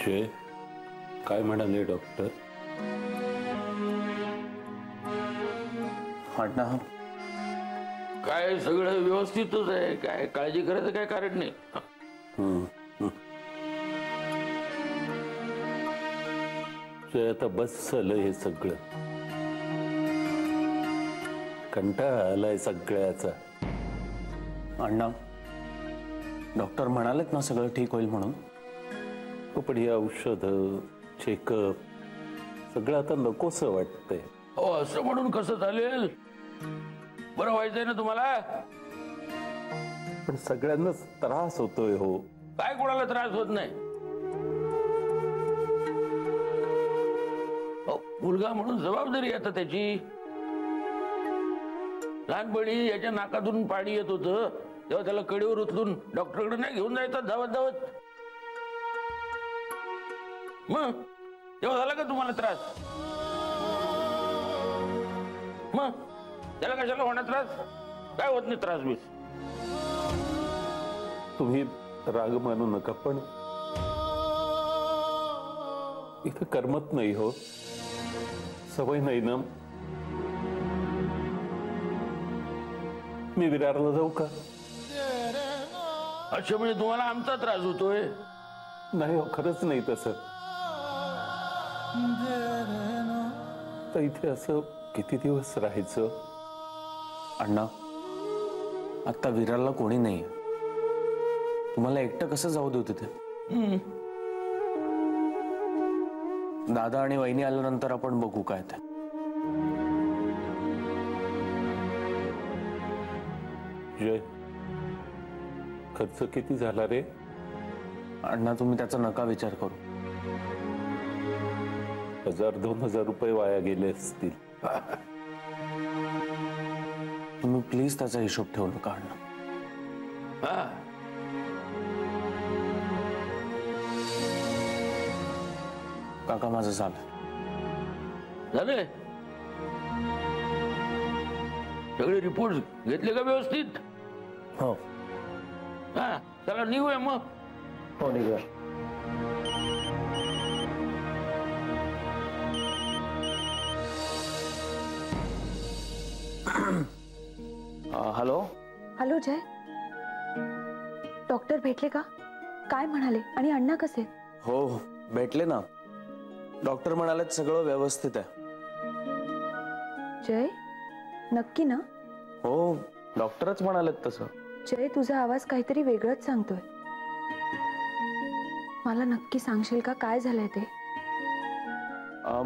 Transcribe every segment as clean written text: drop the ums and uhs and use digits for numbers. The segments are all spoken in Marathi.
जय, काय म्हणाले डॉक्टर? अण्णा, काय सगळं व्यवस्थितच आहे, काय काळजी करायचं काय कारण नाही. जय, आता बस झालं हे सगळं. कंटाळा आलाय सगळ्याचा. अण्णा, डॉक्टर म्हणालेत ना सगळं ठीक होईल म्हणून. पण ही औषध, चेकअप सगळं आता नकोसं वाटतंय. हो, असं म्हणून कसं चालेल? बरं व्हायचंय ना तुम्हाला? पण सगळ्यांनाच त्रास होतोय. हो, काय कोणाला त्रास होत नाही? मुलगा म्हणून जबाबदारी आता त्याची. लहानपणी याच्या नाकातून पाणी येत होतं तेव्हा त्याला कडेवर उचलून डॉक्टरकडे नाही घेऊन जायचं धावत धावत. मग तेव्हा झाला का तुम्हाला त्रास? मग त्याला कशाला होणार त्रास? काय होत नाही त्रास बीस. तुम्ही राग मानू नका, पण इथं करमत नाही. हो, सवय नाही ना. मी विरारला जाऊ का? अच्छा, म्हणजे तुम्हाला आमचा त्रास होतोय? नाही हो, खरंच नाही तसं. तर इथे असं किती दिवस राहायचं? अण्णा, आता विरारला कोणी नाही. तुम्हाला एकटं कसं जाऊ देऊ तिथे? दादा आणि वहिनी आल्यानंतर आपण बघू काय ते. जय, खर्च किती झाला रे? अण्णा, तुम्ही त्याचा नका विचार करू. 1000-2000 रुपये वाया गेले असतील. तुम्ही प्लीज त्याचा हिशोब ठेवू नका अण्णा. काका, माझं झालं. झाले सगळे रिपोर्ट घेतले का व्यवस्थित? हो हा, चला निघूया मग. हो, निघूया. हॅलो. हॅलो जय, डॉक्टर भेटले का? काय म्हणाले? आणि अण्णा कसे? हो, भेटले ना. डॉक्टर म्हणाले सगळं व्यवस्थित आहे. जय, नक्की ना? हो, डॉक्टरच म्हणालेत तसं. जय, तुझा आवाज काहीतरी वेगळंच सांगतोय. मला नक्की सांगशील का काय झालंय ते?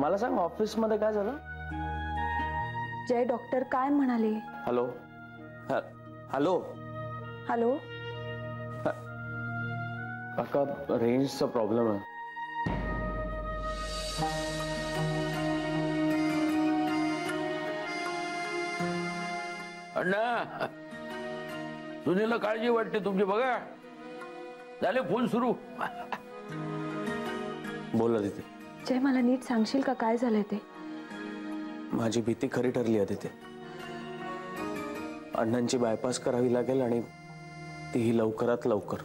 मला सांग, ऑफिस मध्ये काय झालं? जय, डॉक्टर काय म्हणाले? हॅलो. हॅलो. हॅलो. काका, रेंजचा प्रॉब्लेम आहे. अण्णा, सुनीला काळजी वाटते तुमची. बघा, झाले फोन सुरू. बोला तिथे. जय, मला नीट सांगशील का काय झालंय ते? माझी भीती खरी ठरली आहे तिथे. अण्णांची बायपास करावी लागेल आणि तीही लवकरात लवकर.